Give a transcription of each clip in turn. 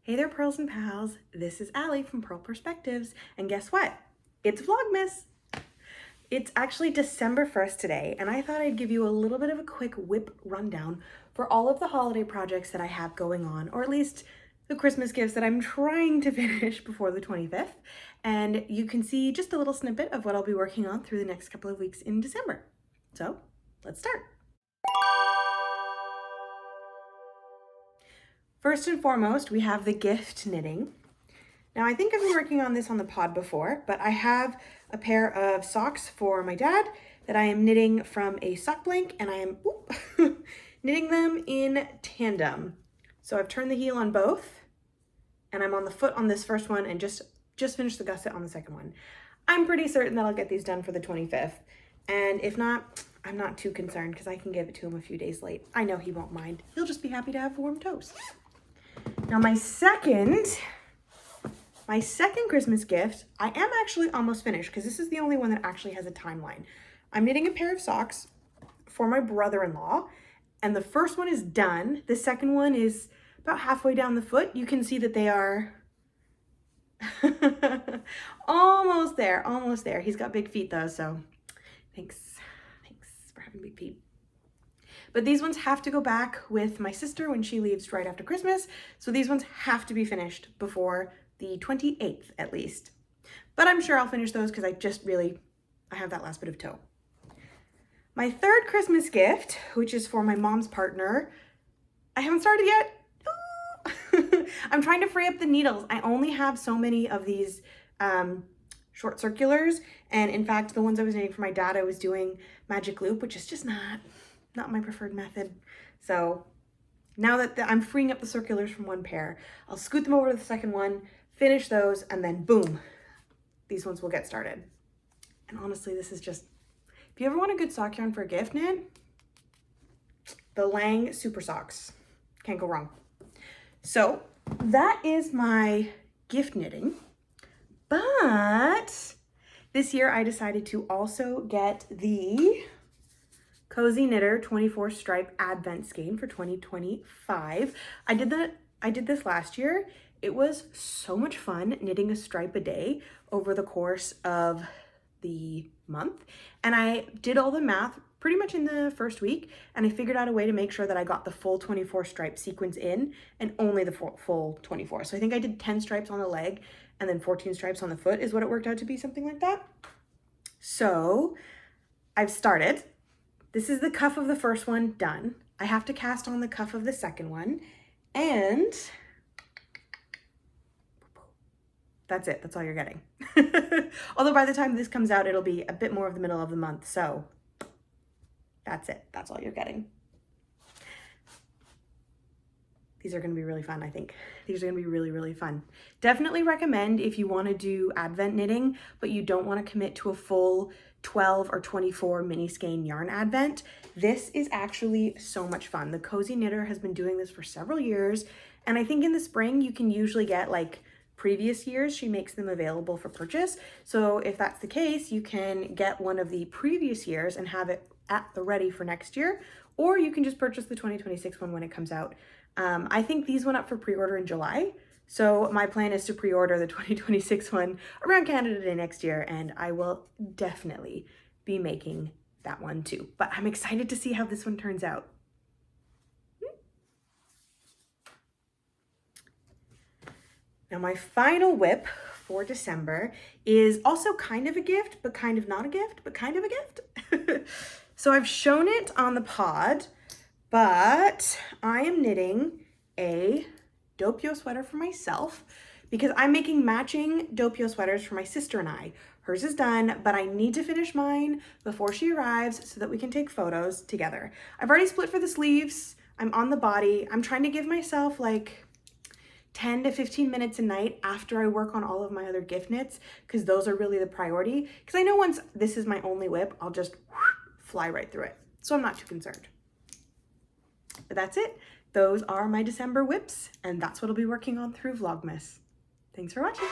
Hey there, Pearls and Pals. This is Allie from Pearl Perspectives, and guess what? It's Vlogmas. It's actually December 1st today, and I thought I'd give you a little bit of a quick whip rundown for all of the holiday projects that I have going on, or at least the Christmas gifts that I'm trying to finish before the 25th. And you can see just a little snippet of what I'll be working on through the next couple of weeks in December. So let's start. First and foremost, we have the gift knitting. Now, I think I've been working on this on the pod before, but I have a pair of socks for my dad that I am knitting from a sock blank, and I am knitting them in tandem. So I've turned the heel on both, and I'm on the foot on this first one and just finished the gusset on the second one. I'm pretty certain that I'll get these done for the 25th. And if not, I'm not too concerned because I can give it to him a few days late. I know he won't mind. He'll just be happy to have warm toast. Now my second Christmas gift, I am actually almost finished because this is the only one that actually has a timeline. I'm knitting a pair of socks for my brother-in-law, and the first one is done. The second one is about halfway down the foot. You can see that they are almost there. He's got big feet though, so thanks for having big feet. But these ones have to go back with my sister when she leaves right after Christmas. So these ones have to be finished before the 28th at least. But I'm sure I'll finish those because I have that last bit of toe. My third Christmas gift, which is for my mom's partner, I haven't started yet. I'm trying to free up the needles. I only have so many of these short circulars. And in fact, the ones I was knitting for my dad, I was doing magic loop, which is just not my preferred method. So now that I'm freeing up the circulars from one pair, I'll scoot them over to the second one, finish those, and then boom, these ones will get started. And honestly, this is just, if you ever want a good sock yarn for a gift knit, the Lang Super Socks. Can't go wrong. So that is my gift knitting. But this year I decided to also get the Cozy Knitter 24 stripe advent skein for 2025. I did this last year. It was so much fun knitting a stripe a day over the course of the month. And I did all the math pretty much in the first week, and I figured out a way to make sure that I got the full 24 stripe sequence in and only the full 24. So I think I did 10 stripes on the leg and then 14 stripes on the foot is what it worked out to be, something like that. So I've started. This is the cuff of the first one done. I have to cast on the cuff of the second one, and that's it. That's all you're getting. Although by the time this comes out, it'll be a bit more of the middle of the month. So that's it. That's all you're getting. These are going to be really fun, I think. These are going to be really, really fun. Definitely recommend if you want to do advent knitting, but you don't want to commit to a full 12 or 24 mini skein yarn advent. This is actually so much fun. The Cozy Knitter has been doing this for several years, and I think in the spring you can usually get like previous years. She makes them available for purchase. So if that's the case, you can get one of the previous years and have it at the ready for next year, or you can just purchase the 2026 one when it comes out. I think these went up for pre-order in July. So my plan is to pre-order the 2026 one around Canada Day next year, and I will definitely be making that one too. But I'm excited to see how this one turns out. Now my final whip for December is also kind of a gift, but kind of not a gift, but kind of a gift. So I've shown it on the pod, but I am knitting a Doppio sweater for myself because I'm making matching Doppio sweaters for my sister and I. Hers is done, but I need to finish mine before she arrives so that we can take photos together. I've already split for the sleeves. I'm on the body. I'm trying to give myself like 10 to 15 minutes a night after I work on all of my other gift knits, because those are really the priority. Because I know once this is my only whip, I'll just fly right through it. So I'm not too concerned. But that's it. Those are my December whips, and that's what I'll be working on through Vlogmas. Thanks for watching.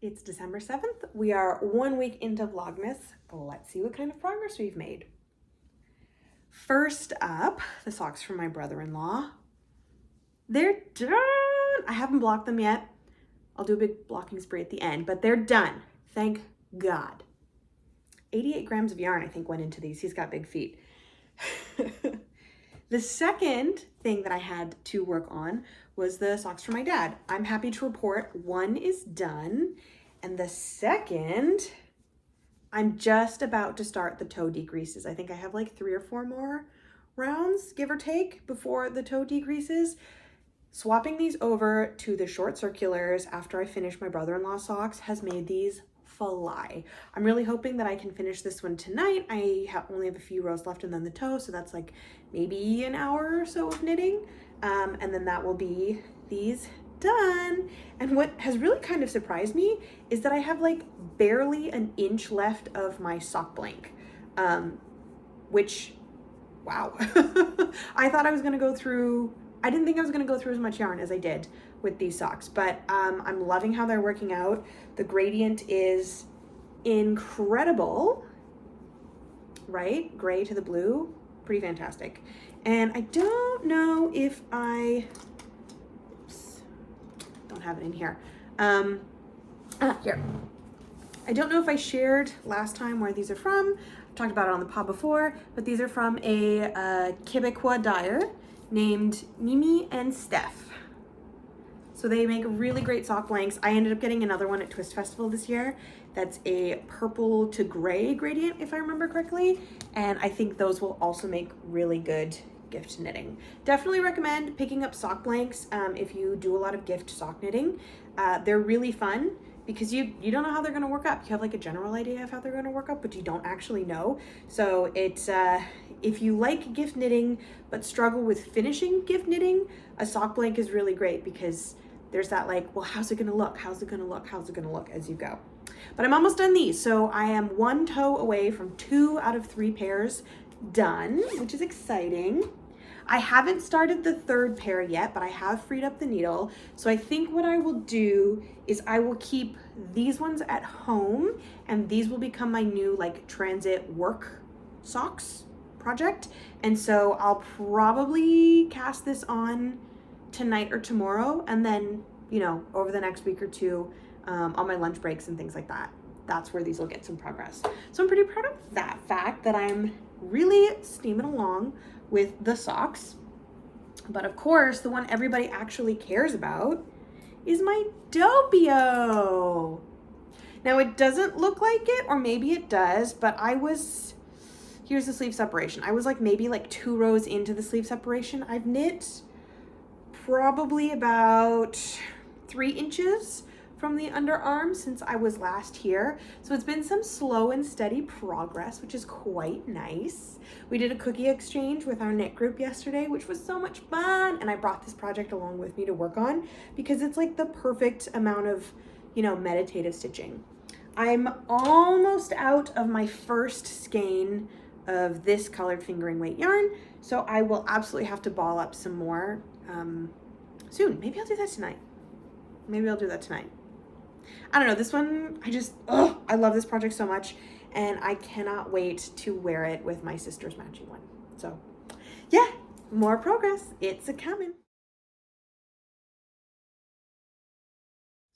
It's December 7th. We are 1 week into Vlogmas. Let's see what kind of progress we've made. First up, the socks from my brother-in-law. They're done. I haven't blocked them yet. I'll do a big blocking spray at the end, but they're done. Thank God. 88 grams of yarn, I think, went into these. He's got big feet. The second thing that I had to work on was the socks for my dad. I'm happy to report one is done. And the second, I'm just about to start the toe decreases. I think I have like 3 or 4 more rounds, give or take, before the toe decreases. Swapping these over to the short circulars after I finish my brother-in-law socks has made these fly. I'm really hoping that I can finish this one tonight. I only have a few rows left and then the toe, so that's like maybe an hour or so of knitting. And then that will be these done. And what has really kind of surprised me is that I have like barely an inch left of my sock blank, which, wow. I thought I was gonna go through, I didn't think I was gonna go through as much yarn as I did with these socks, but I'm loving how they're working out. The gradient is incredible, right? Gray to the blue, pretty fantastic. And I don't know if oops, don't have it in here. Here. I don't know if I shared last time where these are from. I've talked about it on the pod before, but these are from a Quebecois dyer named Mimi and Steph. So they make really great sock blanks. I ended up getting another one at Twist Festival this year. That's a purple to gray gradient, if I remember correctly. And I think those will also make really good gift knitting. Definitely recommend picking up sock blanks if you do a lot of gift sock knitting. They're really fun because you don't know how they're gonna work up. You have like a general idea of how they're gonna work up, but you don't actually know. So it's, if you like gift knitting but struggle with finishing gift knitting, a sock blank is really great because there's that like, well, how's it gonna look? How's it gonna look? How's it gonna look as you go? But I'm almost done these. So I am 1 toe away from 2 out of 3 pairs done, which is exciting. I haven't started the 3rd pair yet, but I have freed up the needle. So I think what I will do is I will keep these ones at home and these will become my new like transit work socks project. And so I'll probably cast this on tonight or tomorrow, and then, you know, over the next week or 2 on my lunch breaks and things like that. That's where these will get some progress. So I'm pretty proud of that fact that I'm really steaming along with the socks. But of course, the one everybody actually cares about is my Doppio. Now it doesn't look like it, or maybe it does, but here's the sleeve separation. I was like maybe like 2 rows into the sleeve separation. I've knit probably about 3 inches from the underarm since I was last here. So it's been some slow and steady progress, which is quite nice. We did a cookie exchange with our knit group yesterday, which was so much fun. And I brought this project along with me to work on because it's like the perfect amount of, you know, meditative stitching. I'm almost out of my first skein of this colored fingering weight yarn. So I will absolutely have to ball up some more soon. Maybe I'll do that tonight. I don't know, this one, I love this project so much and I cannot wait to wear it with my sister's matching one. So yeah, more progress, it's a-coming.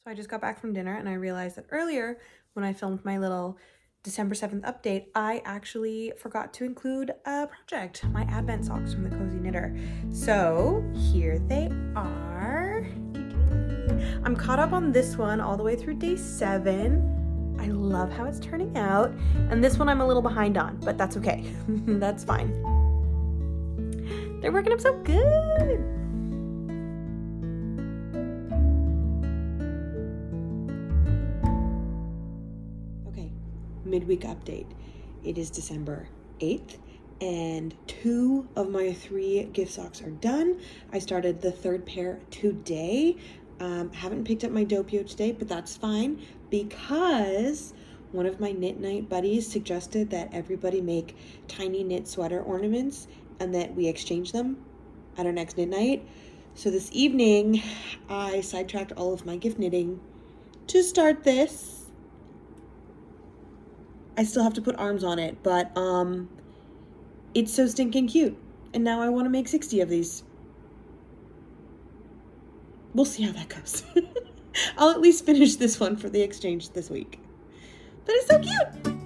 So I just got back from dinner and I realized that earlier when I filmed my little December 7th update, I actually forgot to include a project, my Advent socks from the Cozy Knitter. So here they are. I'm caught up on this one all the way through day 7. I love how it's turning out. And this one I'm a little behind on, but that's okay. That's fine. They're working up so good. Midweek update. It is December 8th and 2 of my 3 gift socks are done. I started the 3rd pair today. Haven't picked up my Doppio today, but that's fine because one of my knit night buddies suggested that everybody make tiny knit sweater ornaments and that we exchange them at our next knit night. So this evening I sidetracked all of my gift knitting to start this. I still have to put arms on it, but it's so stinking cute. And now I want to make 60 of these. We'll see how that goes. I'll at least finish this one for the exchange this week. But it's so cute!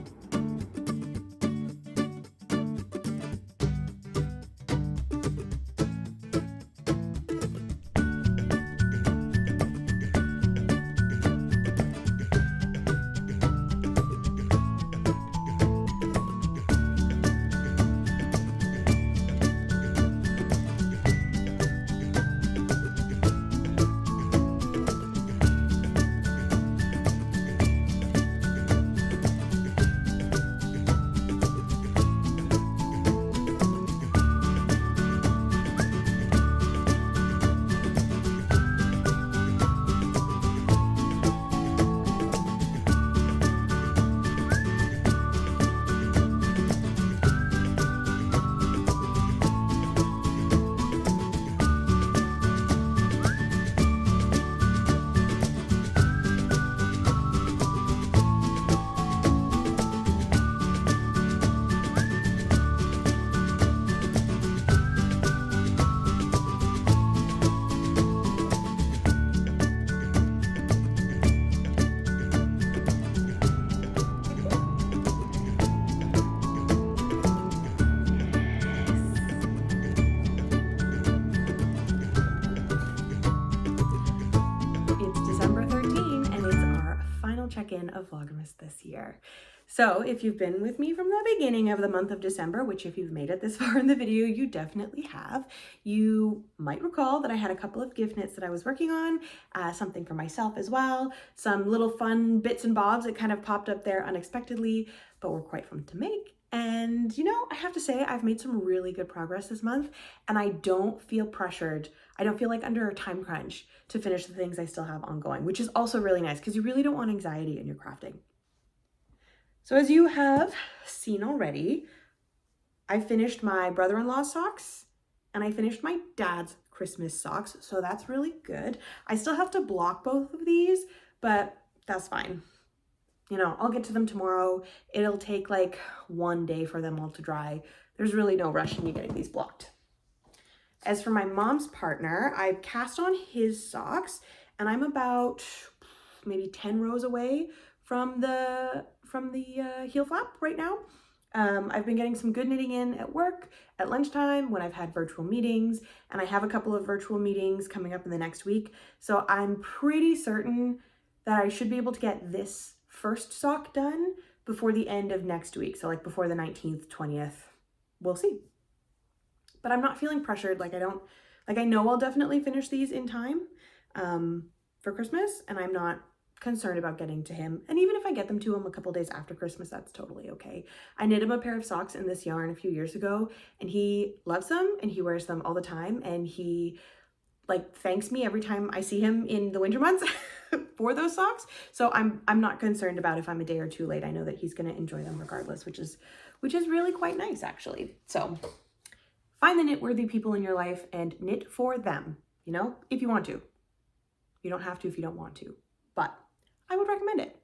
Check-in of Vlogmas this year. So if you've been with me from the beginning of the month of December, which if you've made it this far in the video, you definitely have, you might recall that I had a couple of gift knits that I was working on, something for myself as well, some little fun bits and bobs that kind of popped up there unexpectedly, but were quite fun to make. And you know, I have to say I've made some really good progress this month, and I don't feel pressured. I don't feel like under a time crunch to finish the things I still have ongoing, which is also really nice because you really don't want anxiety in your crafting. So as you have seen already, I finished my brother-in-law's socks and I finished my dad's Christmas socks. So that's really good. I still have to block both of these, but that's fine. You know, I'll get to them tomorrow. It'll take like one day for them all to dry. There's really no rush in me getting these blocked. As for my mom's partner, I've cast on his socks and I'm about maybe 10 rows away from the heel flap right now. I've been getting some good knitting in at work, at lunchtime, when I've had virtual meetings, and I have a couple of virtual meetings coming up in the next week. So I'm pretty certain that I should be able to get this first sock done before the end of next week. So like before the 19th, 20th, we'll see. But I'm not feeling pressured. I know I'll definitely finish these in time for Christmas, and I'm not concerned about getting to him. And even if I get them to him a couple days after Christmas, that's totally okay. I knit him a pair of socks in this yarn a few years ago, and he loves them and he wears them all the time, and he like thanks me every time I see him in the winter months for those socks. So I'm not concerned about if I'm a day or two late. I know that he's going to enjoy them regardless, which is really quite nice actually. So find the knit-worthy people in your life and knit for them, you know, if you want to. You don't have to if you don't want to, but I would recommend it.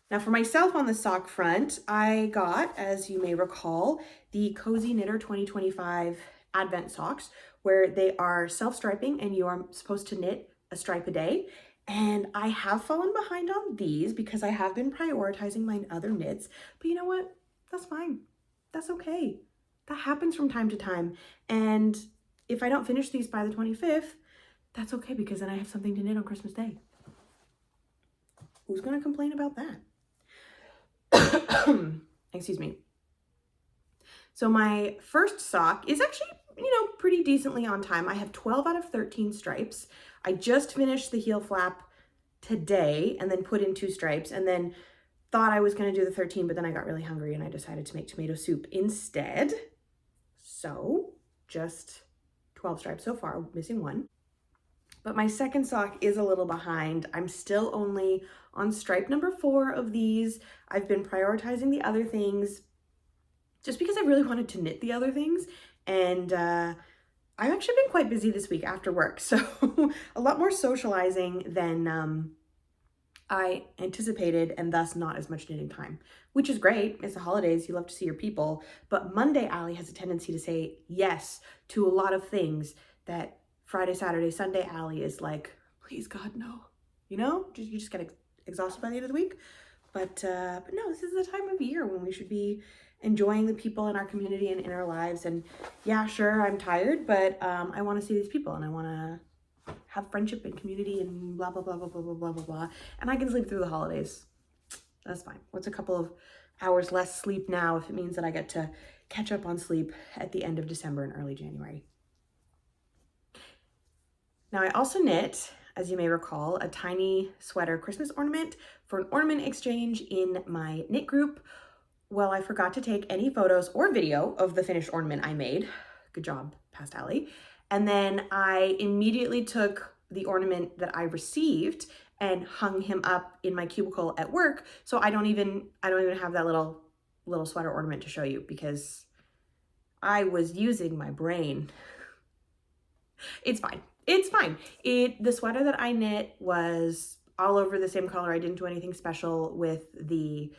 Now for myself on the sock front, I got, as you may recall, the Cozy Knitter 2025 Advent socks, where they are self-striping and you are supposed to knit a stripe a day. And I have fallen behind on these because I have been prioritizing my other knits, but you know what? That's fine. That's okay. That happens from time to time. And if I don't finish these by the 25th, that's okay because then I have something to knit on Christmas Day. Who's going to complain about that? Excuse me. So my first sock is actually, you know, pretty decently on time. I have 12 out of 13 stripes. I just finished the heel flap today and then put in 2 stripes and then thought I was going to do the 13, but then I got really hungry and I decided to make tomato soup instead. So just 12 stripes so far, missing 1. But my second sock is a little behind. I'm still only on stripe number 4 of these. I've been prioritizing the other things just because I really wanted to knit the other things. And I've actually been quite busy this week after work. So a lot more socializing than I anticipated, and thus not as much knitting time, which is great. It's the holidays, you love to see your people. But Monday, Allie has a tendency to say yes to a lot of things that Friday, Saturday, Sunday, Allie is like, please God, no. You know, you just get exhausted by the end of the week. But no, this is the time of year when we should be enjoying the people in our community and in our lives. And yeah, sure, I'm tired, but I want to see these people and I want to have friendship and community and blah, blah, blah, blah, blah, blah, blah, blah, blah. And I can sleep through the holidays. That's fine. What's a couple of hours less sleep now if it means that I get to catch up on sleep at the end of December and early January? Now I also knit, as you may recall, a tiny sweater Christmas ornament for an ornament exchange in my knit group. Well, I forgot to take any photos or video of the finished ornament I made. Good job, Past Alley. And then I immediately took the ornament that I received and hung him up in my cubicle at work. So I don't even have that little sweater ornament to show you because I was using my brain. It's fine. It's fine. The sweater that I knit was all over the same color. I didn't do anything special with the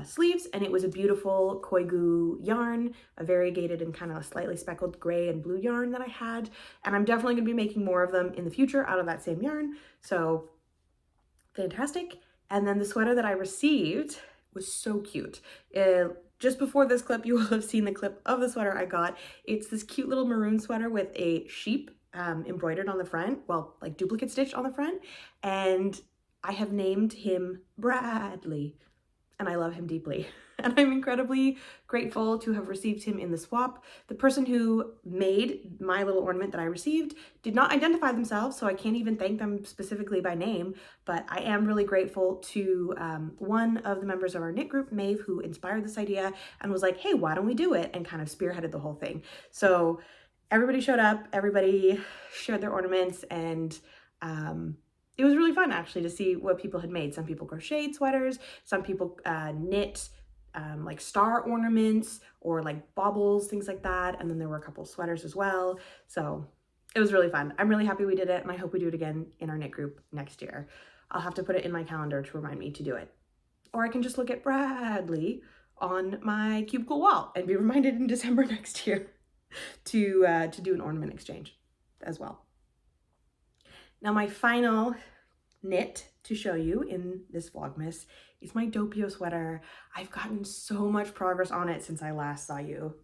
sleeves, and it was a beautiful koigu yarn, a variegated and kind of slightly speckled gray and blue yarn that I had, and I'm definitely going to be making more of them in the future out of that same yarn, so fantastic. And then the sweater that I received was so cute. Just before this clip, you will have seen the clip of the sweater I got. It's this cute little maroon sweater with a sheep embroidered on the front, well, like duplicate stitched on the front, and I have named him Bradley. And I love him deeply. And I'm incredibly grateful to have received him in the swap. The person who made my little ornament that I received did not identify themselves, so I can't even thank them specifically by name, but I am really grateful to one of the members of our knit group, Maeve, who inspired this idea and was like, hey, why don't we do it? And kind of spearheaded the whole thing. So everybody showed up, everybody shared their ornaments, and it was really fun actually to see what people had made. Some people crocheted sweaters, some people knit like star ornaments or like baubles, things like that. And then there were a couple sweaters as well. So it was really fun. I'm really happy we did it, and I hope we do it again in our knit group next year. I'll have to put it in my calendar to remind me to do it. Or I can just look at Bradley on my cubicle wall and be reminded in December next year to do an ornament exchange as well. Now my final knit to show you in this vlogmas is my Doppio sweater. I've gotten so much progress on it since I last saw you.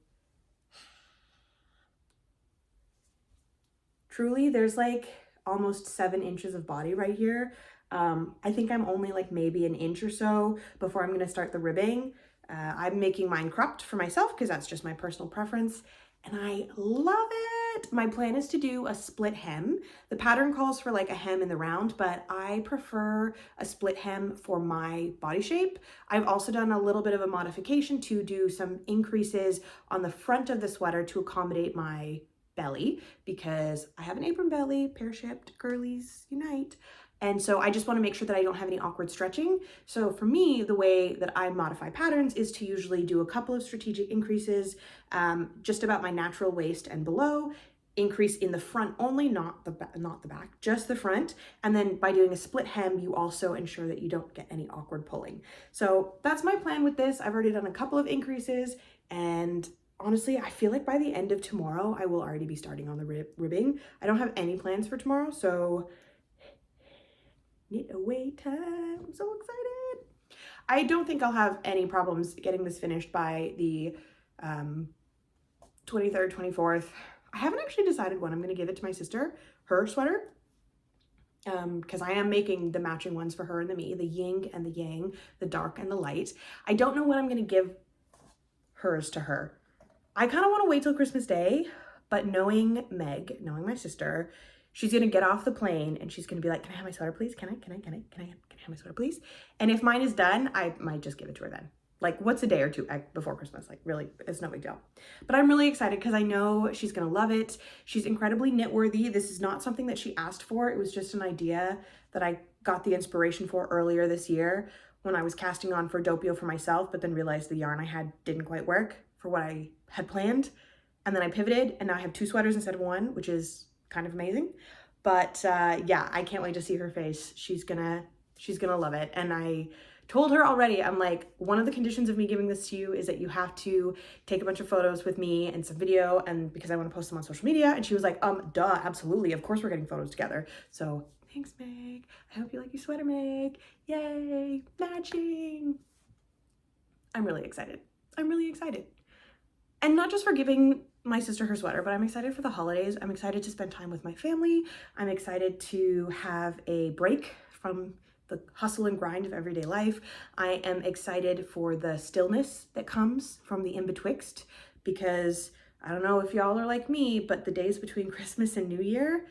Truly, there's like almost 7 inches of body right here. I think I'm only like maybe an inch or so before I'm gonna start the ribbing. I'm making mine cropped for myself because that's just my personal preference, and I love it. My plan is to do a split hem. The pattern calls for like a hem in the round, but I prefer a split hem for my body shape. I've also done a little bit of a modification to do some increases on the front of the sweater to accommodate my belly, because I have an apron belly, pear-shaped girlies unite. And so I just want to make sure that I don't have any awkward stretching. So for me, the way that I modify patterns is to usually do a couple of strategic increases just about my natural waist and below, increase in the front only, not the back, just the front. And then by doing a split hem, you also ensure that you don't get any awkward pulling. So that's my plan with this. I've already done a couple of increases, and honestly, I feel like by the end of tomorrow, I will already be starting on the ribbing. I don't have any plans for tomorrow, so knit away time. I'm so excited. I don't think I'll have any problems getting this finished by the 23rd, 24th. I haven't actually decided when I'm going to give it to my sister, her sweater, because I am making the matching ones for her and me, the yin and the yang, the dark and the light. I don't know when I'm going to give hers to her. I kind of want to wait till Christmas Day, but knowing Meg, knowing my sister, she's going to get off the plane and she's going to be like, can I have my sweater, please? Can I have my sweater, please? And if mine is done, I might just give it to her then. Like, what's a day or two before Christmas? Like, really, it's no big deal. But I'm really excited because I know she's going to love it. She's incredibly knit-worthy. This is not something that she asked for. It was just an idea that I got the inspiration for earlier this year when I was casting on for Doppio for myself, but then realized the yarn I had didn't quite work for what I had planned. And then I pivoted, and now I have 2 sweaters instead of 1, which is kind of amazing. But yeah, I can't wait to see her face. She's gonna She's gonna love it. And I told her already, I'm like, one of the conditions of me giving this to you is that you have to take a bunch of photos with me and some video, and because I want to post them on social media. And she was like, duh, absolutely. Of course we're getting photos together. So thanks, Meg. I hope you like your sweater, Meg. Yay, matching. I'm really excited. I'm really excited. And not just for giving my sister her sweater, but I'm excited for the holidays. I'm excited to spend time with my family. I'm excited to have a break from the hustle and grind of everyday life. I am excited for the stillness that comes from the in-betwixt, because I don't know if y'all are like me, but the days between Christmas and New Year,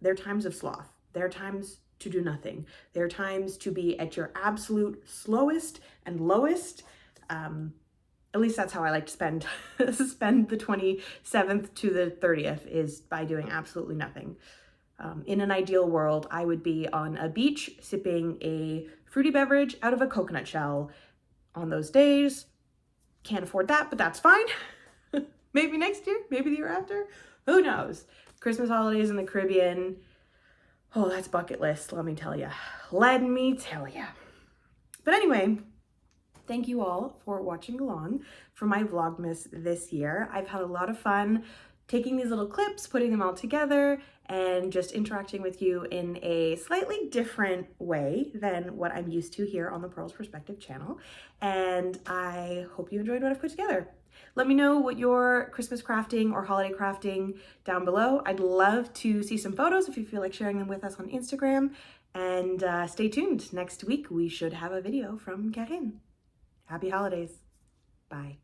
they're times of sloth. They're times to do nothing. They're times to be at your absolute slowest and lowest. At least that's how I like to spend the 27th to the 30th, is by doing absolutely nothing. In an ideal world, I would be on a beach sipping a fruity beverage out of a coconut shell on those days. Can't afford that, but that's fine. Maybe next year, maybe the year after, who knows? Christmas holidays in the Caribbean. Oh, that's bucket list, let me tell you. Let me tell you. But anyway, thank you all for watching along for my Vlogmas this year. I've had a lot of fun taking these little clips, putting them all together, and just interacting with you in a slightly different way than what I'm used to here on the Pearls Perspective channel. And I hope you enjoyed what I've put together. Let me know what your Christmas crafting or holiday crafting down below. I'd love to see some photos if you feel like sharing them with us on Instagram. And stay tuned. Next week, we should have a video from Karine. Happy holidays. Bye.